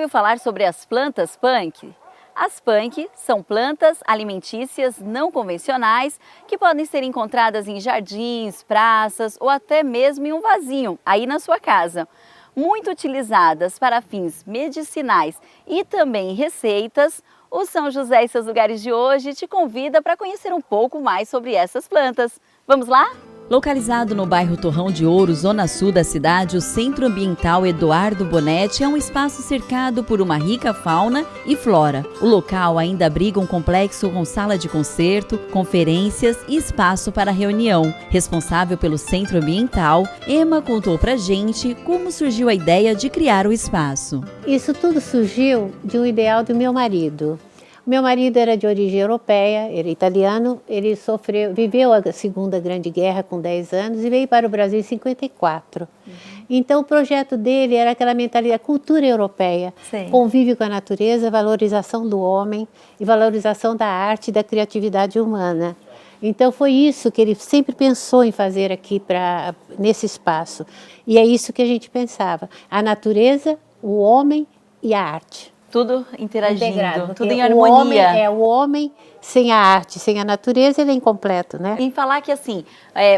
ouviu falar sobre as plantas punk? As punk são plantas alimentícias não convencionais que podem ser encontradas em jardins, praças ou até mesmo em um vasinho, aí na sua casa. Muito utilizadas para fins medicinais e também receitas, o São José e seus lugares de hoje te convida para conhecer um pouco mais sobre essas plantas. Vamos lá? Localizado no bairro Torrão de Ouro, zona sul da cidade, o Centro Ambiental Eduardo Bonetti é um espaço cercado por uma rica fauna e flora. O local ainda abriga um complexo com sala de concerto, conferências e espaço para reunião. Responsável pelo Centro Ambiental, Emma contou pra gente como surgiu a ideia de criar o espaço. Isso tudo surgiu de um ideal do meu marido. Meu marido era de origem europeia, era italiano, ele viveu a Segunda Grande Guerra com 10 anos e veio para o Brasil em 54. Então o projeto dele era aquela mentalidade, cultura europeia, convívio com a natureza, valorização do homem e valorização da arte e da criatividade humana. Então foi isso que ele sempre pensou em fazer aqui nesse espaço. E é isso que a gente pensava, a natureza, o homem e a arte. Tudo interagindo, integrado, tudo em harmonia. O homem sem a arte, sem a natureza, ele é incompleto, né? Em falar que assim,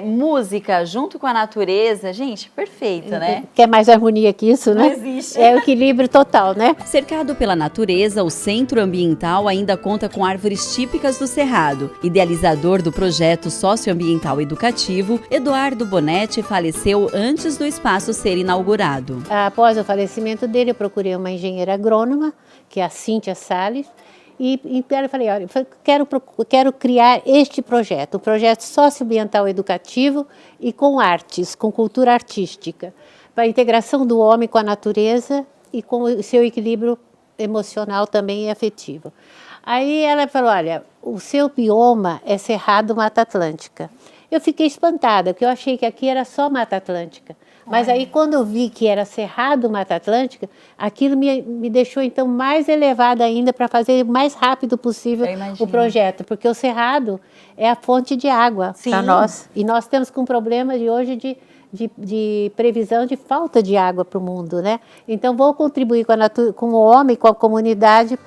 música junto com a natureza, gente, perfeito, né? Quer mais harmonia que isso, né? Não existe. É o equilíbrio total, né? Cercado pela natureza, o Centro Ambiental ainda conta com árvores típicas do Cerrado. Idealizador do projeto socioambiental educativo, Eduardo Bonetti faleceu antes do espaço ser inaugurado. Após o falecimento dele, eu procurei uma engenheira agrônoma, que é a Cíntia Salles, e eu falei, olha, quero criar este projeto, um projeto socioambiental educativo e com artes, com cultura artística, para a integração do homem com a natureza e com o seu equilíbrio emocional também e afetivo. Aí ela falou, olha, o seu bioma é Cerrado Mata Atlântica. Eu fiquei espantada, porque eu achei que aqui era só Mata Atlântica. Mas aí quando eu vi que era Cerrado Mata Atlântica, aquilo me deixou então mais elevada ainda para fazer o mais rápido possível o projeto. Porque o Cerrado é a fonte de água para nós. E nós temos com problema de hoje de previsão de falta de água para o mundo, né? Então vou contribuir com o homem, com a comunidade,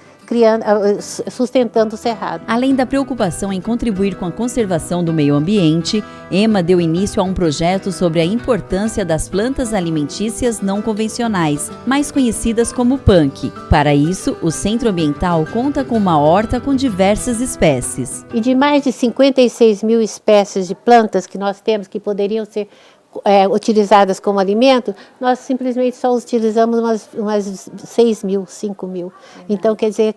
sustentando o Cerrado. Além da preocupação em contribuir com a conservação do meio ambiente, Emma deu início a um projeto sobre a importância das plantas alimentícias não convencionais, mais conhecidas como punk. Para isso, o Centro Ambiental conta com uma horta com diversas espécies. E de mais de 56 mil espécies de plantas que nós temos que poderiam ser utilizadas como alimento, nós simplesmente só utilizamos umas 6 mil, 5 mil. Então, quer dizer,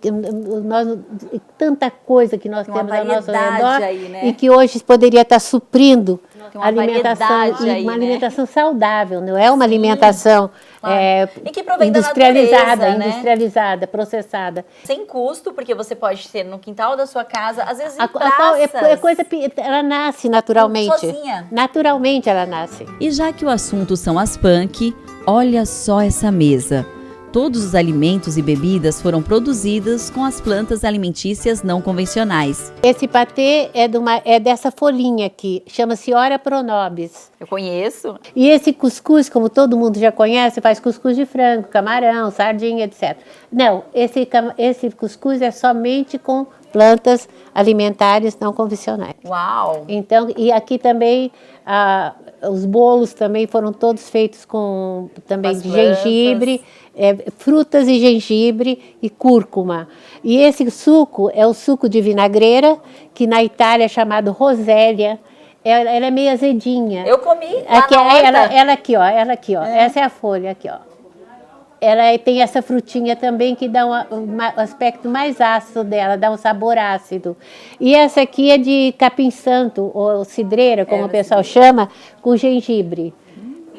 tanta coisa que nós temos ao nosso redor aí, né? E que hoje poderia estar suprindo a alimentação, uma alimentação saudável, não é uma alimentação industrializada, processada. Sem custo, porque você pode ter no quintal da sua casa, às vezes em praças. Ela nasce naturalmente. Sozinha. Naturalmente ela nasce. E já que o assunto são as punk, olha só essa mesa. Todos os alimentos e bebidas foram produzidos com as plantas alimentícias não convencionais. Esse patê é dessa folhinha aqui, chama-se Ora Pronobis. Eu conheço. E esse cuscuz, como todo mundo já conhece, faz cuscuz de frango, camarão, sardinha, etc. Não, esse cuscuz é somente com plantas alimentares não convencionais. Uau! Então, e aqui também os bolos também foram todos feitos de gengibre, frutas e gengibre e cúrcuma. E esse suco é o suco de vinagreira, que na Itália é chamado rosélia. Ela é meio azedinha. Eu comi aqui, ela aqui, ó. Essa é a folha aqui, ó. Ela tem essa frutinha também que dá um aspecto mais ácido dela, dá um sabor ácido. E essa aqui é de capim santo, ou cidreira, como o pessoal chama, com gengibre.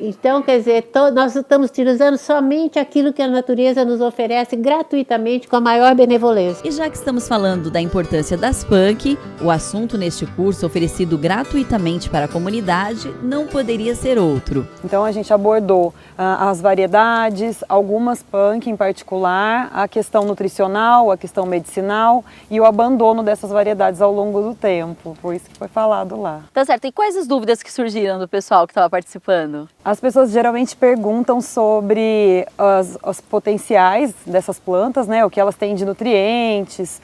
Então, quer dizer, nós estamos utilizando somente aquilo que a natureza nos oferece gratuitamente, com a maior benevolência. E já que estamos falando da importância das punk, o assunto neste curso oferecido gratuitamente para a comunidade não poderia ser outro. Então a gente abordou as variedades, algumas punk em particular, a questão nutricional, a questão medicinal e o abandono dessas variedades ao longo do tempo, foi isso que foi falado lá. Tá certo, e quais as dúvidas que surgiram do pessoal que estava participando? As pessoas geralmente perguntam sobre os potenciais dessas plantas, né, o que elas têm de nutrientes,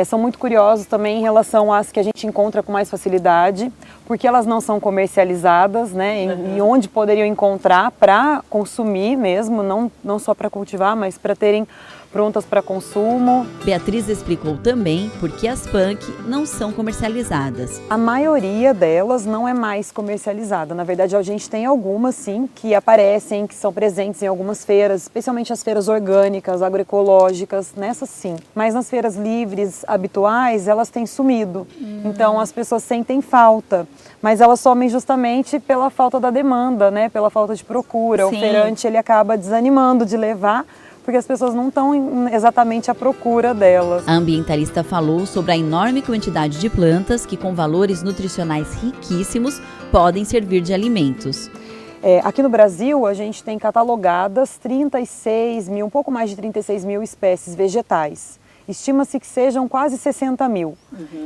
são muito curiosos também em relação às que a gente encontra com mais facilidade, porque elas não são comercializadas, né, e onde poderiam encontrar para consumir mesmo, não só para cultivar, mas para terem prontas para consumo. Beatriz explicou também por que as punk não são comercializadas. A maioria delas não é mais comercializada. Na verdade, a gente tem algumas, sim, que aparecem, que são presentes em algumas feiras, especialmente as feiras orgânicas, agroecológicas, nessas sim. Mas nas feiras livres, habituais, elas têm sumido. Então, as pessoas sentem falta. Mas elas somem justamente pela falta da demanda, né? Pela falta de procura. Sim. O feirante, ele acaba desanimando de levar, porque as pessoas não estão exatamente à procura delas. A ambientalista falou sobre a enorme quantidade de plantas que, com valores nutricionais riquíssimos, podem servir de alimentos. Aqui no Brasil, a gente tem catalogadas 36 mil, um pouco mais de 36 mil espécies vegetais. Estima-se que sejam quase 60 mil.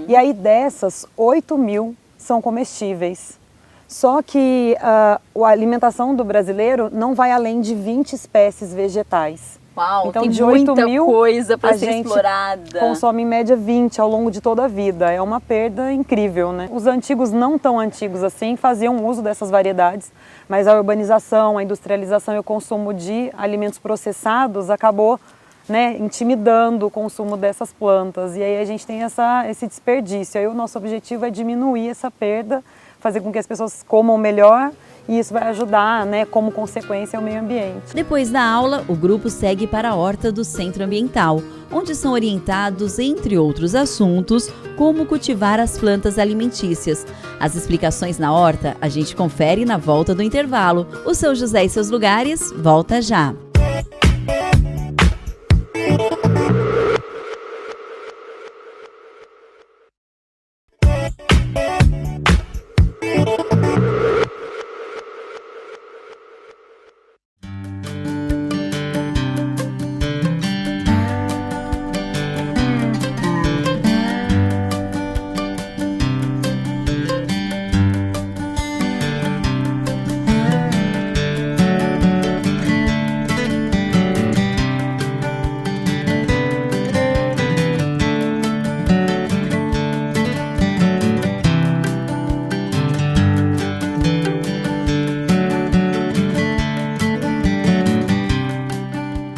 E aí dessas, 8 mil são comestíveis. Só que a alimentação do brasileiro não vai além de 20 espécies vegetais. Uau, então, tem de muita 8 mil, coisa para a ser gente explorada. consome em média 20 ao longo de toda a vida. É uma perda incrível, né? Os antigos, não tão antigos assim, faziam uso dessas variedades, mas a urbanização, a industrialização e o consumo de alimentos processados acabou, né, intimidando o consumo dessas plantas. E aí a gente tem esse desperdício. Aí o nosso objetivo é diminuir essa perda, fazer com que as pessoas comam melhor, e isso vai ajudar, né, como consequência, ao meio ambiente. Depois da aula, o grupo segue para a horta do Centro Ambiental, onde são orientados, entre outros assuntos, como cultivar as plantas alimentícias. As explicações na horta a gente confere na volta do intervalo. O Seu José e Seus Lugares volta já.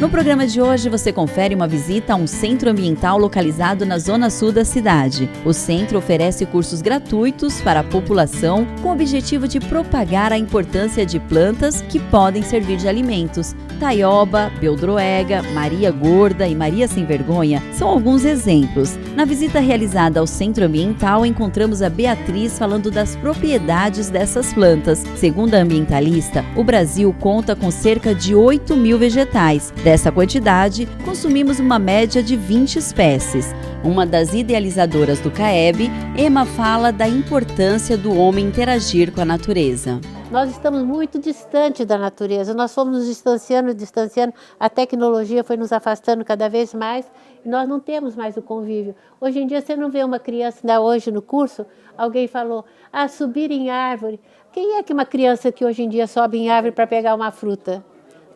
No programa de hoje você confere uma visita a um centro ambiental localizado na zona sul da cidade. O centro oferece cursos gratuitos para a população com o objetivo de propagar a importância de plantas que podem servir de alimentos. Taioba, Beldroega, Maria Gorda e Maria Sem Vergonha são alguns exemplos. Na visita realizada ao centro ambiental, encontramos a Beatriz falando das propriedades dessas plantas. Segundo a ambientalista, o Brasil conta com cerca de 8 mil vegetais. Dessa quantidade, consumimos uma média de 20 espécies. Uma das idealizadoras do CAEB, Emma, fala da importância do homem interagir com a natureza. Nós estamos muito distantes da natureza, nós fomos nos distanciando, a tecnologia foi nos afastando cada vez mais e nós não temos mais o convívio. Hoje em dia você não vê uma criança, ainda hoje no curso, alguém falou, subir em árvore. Quem é que uma criança que hoje em dia sobe em árvore para pegar uma fruta?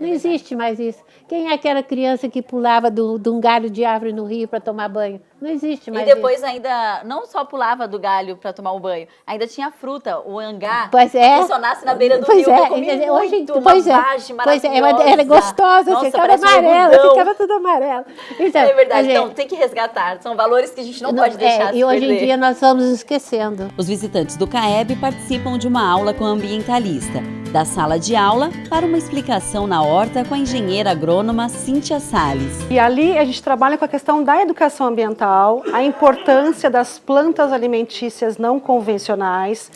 Não existe mais isso. Quem é aquela criança que pulava de um galho de árvore no rio para tomar banho? Não existe mais isso. E depois ainda, não só pulava do galho para tomar um banho, ainda tinha fruta, o angá, que funcionasse na beira do rio. Eu comi muito, uma vagem maravilhosa. Era gostosa, nossa, ficava amarela, ficava tudo amarelo. Então, é verdade, então tem que resgatar, são valores que a gente não pode deixar de E hoje em dia nós vamos esquecendo. Os visitantes do CAEB participam de uma aula com a ambientalista. Da sala de aula para uma explicação na horta com a engenheira agrônoma Cíntia Salles. E ali a gente trabalha com a questão da educação ambiental, a importância das plantas alimentícias não convencionais,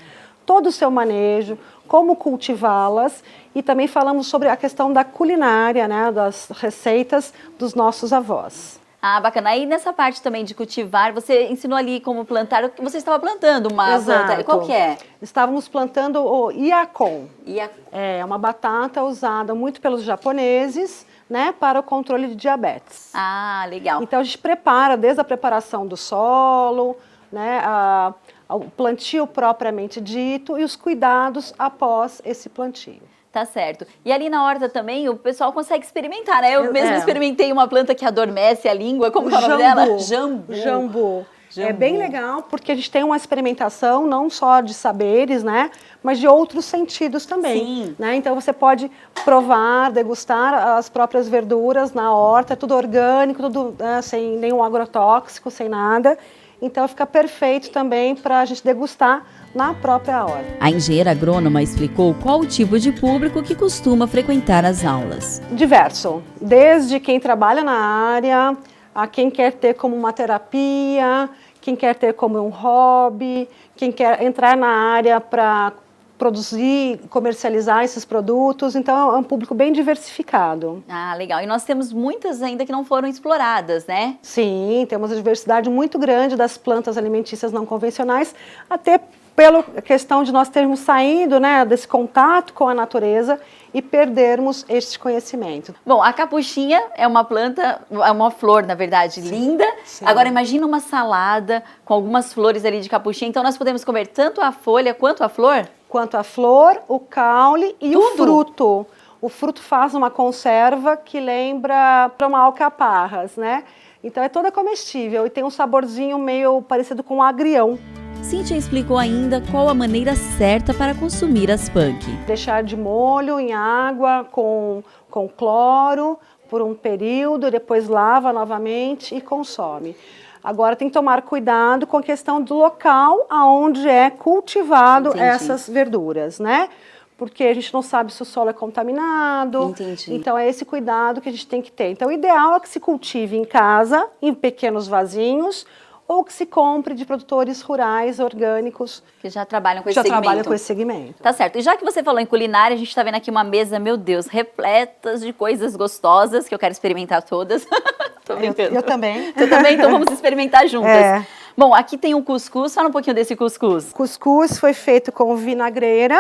todo o seu manejo, como cultivá-las e também falamos sobre a questão da culinária, né, das receitas dos nossos avós. Ah, bacana. Aí nessa parte também de cultivar, você ensinou ali como plantar, você estava plantando uma planta, qual que é? Estávamos plantando o iacon. É uma batata usada muito pelos japoneses, né, para o controle de diabetes. Ah, legal. Então a gente prepara desde a preparação do solo, né, o plantio propriamente dito e os cuidados após esse plantio. Tá certo. E ali na horta também o pessoal consegue experimentar, né? Eu mesmo experimentei uma planta que adormece a língua. Como que é o nome dela? Jambu. Jambu. É bem legal porque a gente tem uma experimentação não só de saberes, né, mas de outros sentidos também. Sim. Né? Então você pode provar, degustar as próprias verduras na horta, tudo orgânico, tudo sem nenhum agrotóxico, sem nada. Então fica perfeito também para a gente degustar na própria horta. A engenheira agrônoma explicou qual o tipo de público que costuma frequentar as aulas. Diverso, desde quem trabalha na área, a quem quer ter como uma terapia, quem quer ter como um hobby, quem quer entrar na área para produzir, comercializar esses produtos. Então é um público bem diversificado. Ah, legal. E nós temos muitas ainda que não foram exploradas, né? Sim, temos uma diversidade muito grande das plantas alimentícias não convencionais, até pela questão de nós termos saído, né, desse contato com a natureza e perdermos este conhecimento. Bom, a capuchinha é uma planta, é uma flor, na verdade, linda. Sim. Agora imagina uma salada com algumas flores ali de capuchinha. Então nós podemos comer tanto a folha quanto a flor? Quanto a flor, o caule e Tudo? o fruto. O fruto faz uma conserva que lembra para uma alcaparras, né? Então é toda comestível e tem um saborzinho meio parecido com um agrião. Cíntia explicou ainda qual a maneira certa para consumir as punk. Deixar de molho em água com cloro por um período, depois lava novamente e consome. Agora tem que tomar cuidado com a questão do local aonde é cultivado essas verduras, né? Porque a gente não sabe se o solo é contaminado. Entendi. Então é esse cuidado que a gente tem que ter. Então o ideal é que se cultive em casa, em pequenos vasinhos, ou que se compre de produtores rurais, orgânicos, Que já trabalham com esse que já segmento. trabalham com esse segmento. Tá certo. E já que você falou em culinária, a gente tá vendo aqui uma mesa, meu Deus, repletas de coisas gostosas, que eu quero experimentar todas. Tô brincando. Eu também. Você também? Então vamos experimentar juntas. É. Bom, aqui tem um cuscuz. Fala um pouquinho desse cuscuz. Cuscuz foi feito com vinagreira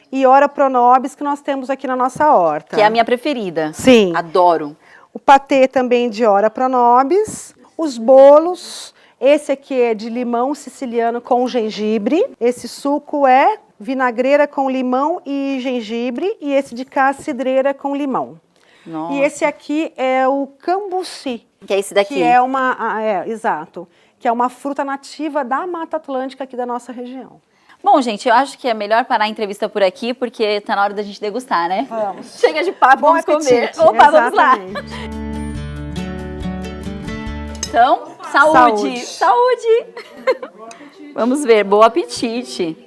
e ora pronobis que nós temos aqui na nossa horta. Que é a minha preferida. Sim. Adoro. O patê também de ora pronobis, os bolos. Esse aqui é de limão siciliano com gengibre. Esse suco é vinagreira com limão e gengibre. E esse de cá, cidreira com limão. Nossa. E esse aqui é o cambuci. Que é esse daqui. Que é uma... exato. Que é uma fruta nativa da Mata Atlântica aqui da nossa região. Bom, gente, eu acho que é melhor parar a entrevista por aqui, porque tá na hora da gente degustar, né? Vamos. Chega de papo, Bom vamos comer. apetite. Opa, vamos lá. Exatamente. Então, saúde! Saúde! Vamos ver, bom apetite.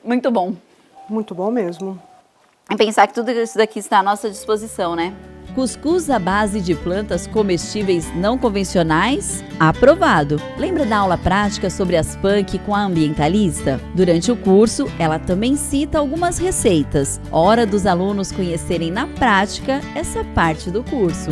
Muito bom. Muito bom mesmo. E pensar que tudo isso daqui está à nossa disposição, né? Cuscuz à base de plantas comestíveis não convencionais? Aprovado! Lembra da aula prática sobre as punk com a ambientalista? Durante o curso, ela também cita algumas receitas. Hora dos alunos conhecerem na prática essa parte do curso.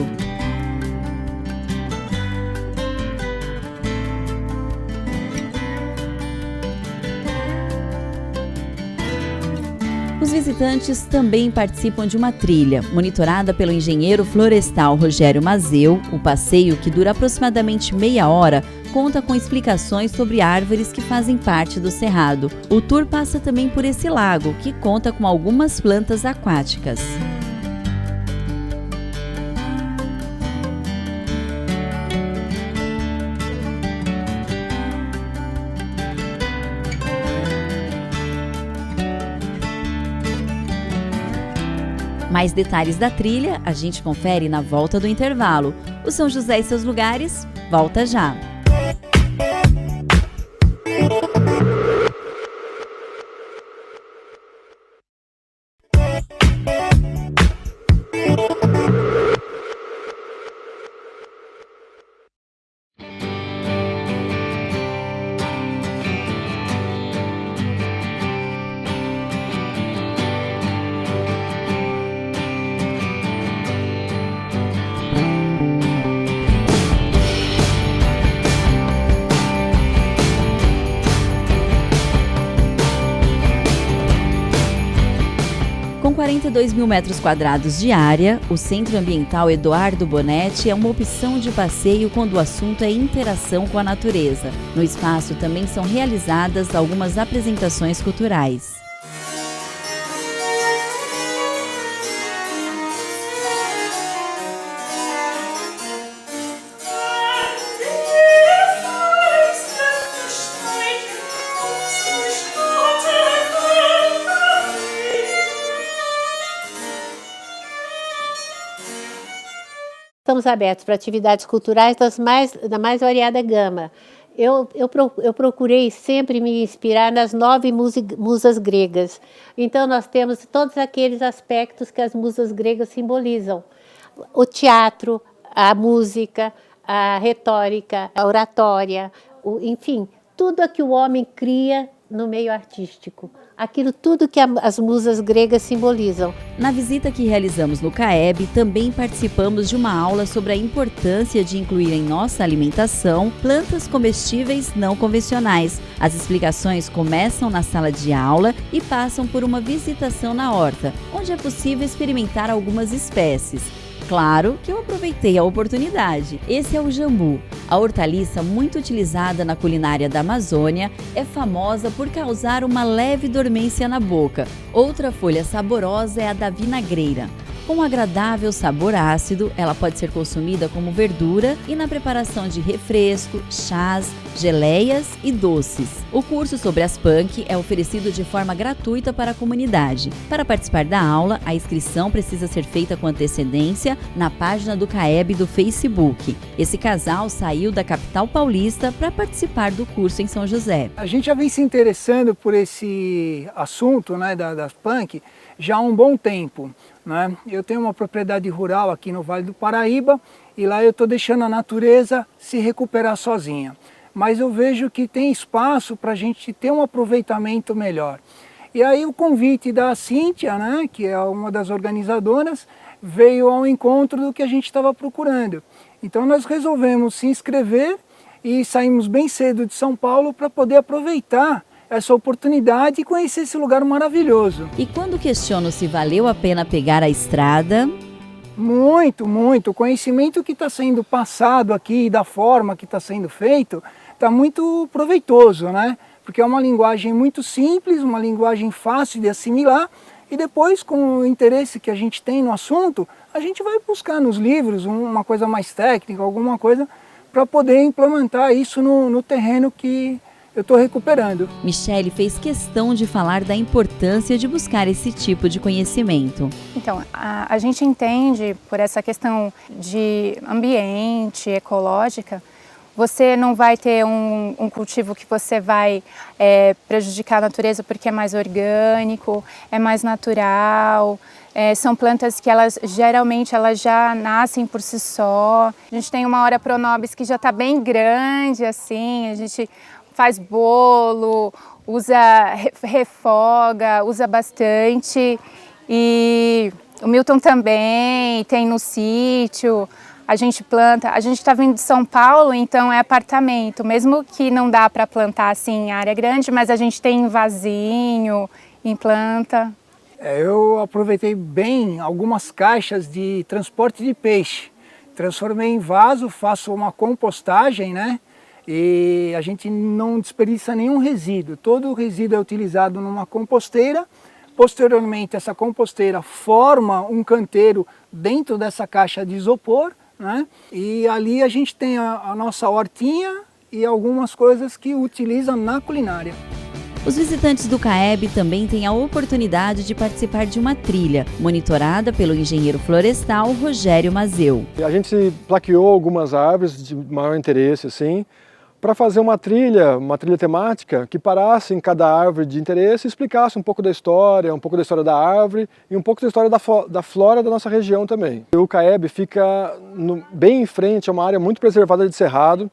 Os visitantes também participam de uma trilha, monitorada pelo engenheiro florestal Rogério Mazeu. O passeio, que dura aproximadamente meia hora, conta com explicações sobre árvores que fazem parte do cerrado. O tour passa também por esse lago, que conta com algumas plantas aquáticas. Mais detalhes da trilha a gente confere na volta do intervalo. O São José e seus lugares, volta já! 42 mil metros quadrados de área, o Centro Ambiental Eduardo Bonetti é uma opção de passeio quando o assunto é interação com a natureza. No espaço também são realizadas algumas apresentações culturais. Estamos abertos para atividades culturais da mais variada gama. Eu procurei sempre me inspirar nas 9 musas gregas. Então, nós temos todos aqueles aspectos que as musas gregas simbolizam. O teatro, a música, a retórica, a oratória, enfim, tudo o que o homem cria no meio artístico. Aquilo tudo que as musas gregas simbolizam. Na visita que realizamos no CAEB, também participamos de uma aula sobre a importância de incluir em nossa alimentação plantas comestíveis não convencionais. As explicações começam na sala de aula e passam por uma visitação na horta, onde é possível experimentar algumas espécies. Claro que eu aproveitei a oportunidade. Esse é o jambu. A hortaliça muito utilizada na culinária da Amazônia é famosa por causar uma leve dormência na boca. Outra folha saborosa é a da vinagreira. Com um agradável sabor ácido, ela pode ser consumida como verdura e na preparação de refresco, chás, geleias e doces. O curso sobre as punk é oferecido de forma gratuita para a comunidade. Para participar da aula, a inscrição precisa ser feita com antecedência na página do CAEB do Facebook. Esse casal saiu da capital paulista para participar do curso em São José. A gente já vem se interessando por esse assunto, né, das punk já há um bom tempo. Né? Eu tenho uma propriedade rural aqui no Vale do Paraíba e lá eu estou deixando a natureza se recuperar sozinha. Mas eu vejo que tem espaço para a gente ter um aproveitamento melhor. E aí o convite da Cíntia, né, que é uma das organizadoras, veio ao encontro do que a gente estava procurando. Então nós resolvemos se inscrever e saímos bem cedo de São Paulo para poder aproveitar essa oportunidade e conhecer esse lugar maravilhoso. E quando questiono se valeu a pena pegar a estrada? Muito, muito. O conhecimento que está sendo passado aqui, da forma que está sendo feito, está muito proveitoso, né? Porque é uma linguagem muito simples, uma linguagem fácil de assimilar e depois, com o interesse que a gente tem no assunto, a gente vai buscar nos livros uma coisa mais técnica, alguma coisa, para poder implementar isso no terreno que eu estou recuperando. Michele fez questão de falar da importância de buscar esse tipo de conhecimento. Então, a gente entende, por essa questão de ambiente, ecológica, você não vai ter um cultivo que você vai prejudicar a natureza porque é mais orgânico, é mais natural. São plantas que geralmente já nascem por si só. A gente tem uma Hora Pronobis que já está bem grande, assim, a gente faz bolo, refoga, usa bastante. E o Milton também tem no sítio, a gente planta. A gente está vindo de São Paulo, então é apartamento, mesmo que não dá para plantar assim em área grande, mas a gente tem em vasinho, em planta. Eu aproveitei bem algumas caixas de transporte de peixe, transformei em vaso, faço uma compostagem, né? E a gente não desperdiça nenhum resíduo. Todo o resíduo é utilizado numa composteira. Posteriormente, essa composteira forma um canteiro dentro dessa caixa de isopor, né? E ali a gente tem a nossa hortinha e algumas coisas que utiliza na culinária. Os visitantes do CAEB também têm a oportunidade de participar de uma trilha, monitorada pelo engenheiro florestal Rogério Mazeu. A gente plaqueou algumas árvores de maior interesse, assim, para fazer uma trilha temática que parasse em cada árvore de interesse e explicasse um pouco da história da árvore e um pouco da história da flora da nossa região também. O CAEB fica bem em frente a uma área muito preservada de cerrado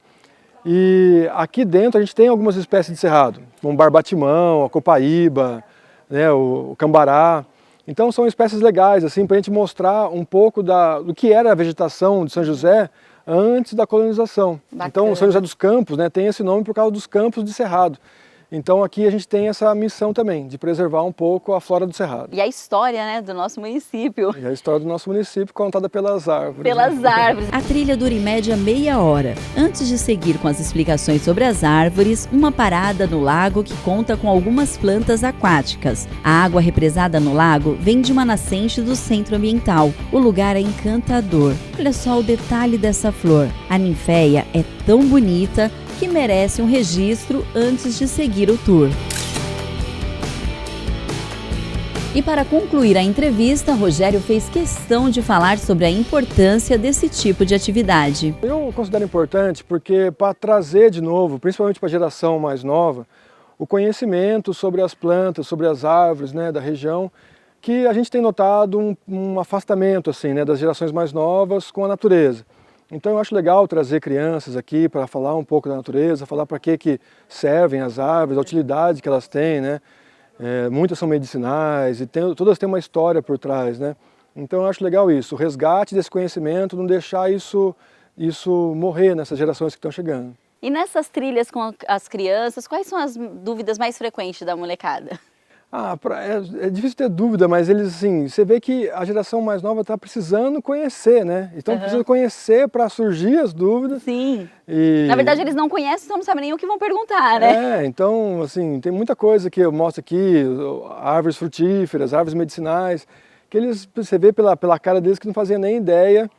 e aqui dentro a gente tem algumas espécies de cerrado, como o barbatimão, a copaíba, né, o cambará. Então são espécies legais assim, para a gente mostrar um pouco do que era a vegetação de São José antes da colonização. Bacana. Então, São José dos Campos, né, tem esse nome por causa dos campos de cerrado. Então aqui a gente tem essa missão também, de preservar um pouco a flora do Cerrado. E a história, né, do nosso município. E a história do nosso município contada pelas árvores. Pelas árvores. A trilha dura em média meia hora. Antes de seguir com as explicações sobre as árvores, uma parada no lago que conta com algumas plantas aquáticas. A água represada no lago vem de uma nascente do centro ambiental. O lugar é encantador. Olha só o detalhe dessa flor. A ninféia é tão bonita que merece um registro antes de seguir o tour. E para concluir a entrevista, Rogério fez questão de falar sobre a importância desse tipo de atividade. Eu considero importante porque para trazer de novo, principalmente para a geração mais nova, o conhecimento sobre as plantas, sobre as árvores, né, da região, que a gente tem notado um afastamento assim, né, das gerações mais novas com a natureza. Então eu acho legal trazer crianças aqui para falar um pouco da natureza, falar para que servem as árvores, a utilidade que elas têm, né? Muitas são medicinais e todas têm uma história por trás, né? Então eu acho legal isso, o resgate desse conhecimento, não deixar isso morrer nessas gerações que estão chegando. E nessas trilhas com as crianças, quais são as dúvidas mais frequentes da molecada? É difícil ter dúvida, mas eles, assim, você vê que a geração mais nova está precisando conhecer, né? Então precisam conhecer para surgir as dúvidas. Sim. Na verdade eles não conhecem, então não sabem nem o que vão perguntar, né? Então, assim, tem muita coisa que eu mostro aqui, árvores frutíferas, árvores medicinais, que você vê pela cara deles que não faziam nem ideia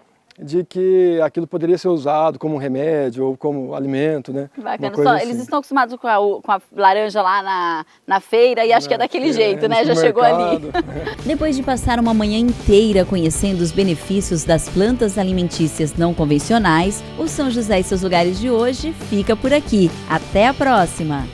de que aquilo poderia ser usado como remédio ou como alimento, né? Bacana. Eles estão acostumados com a laranja lá na feira e acho que é daquele jeito, né? Já chegou ali. Depois de passar uma manhã inteira conhecendo os benefícios das plantas alimentícias não convencionais, o São José e seus lugares de hoje fica por aqui. Até a próxima!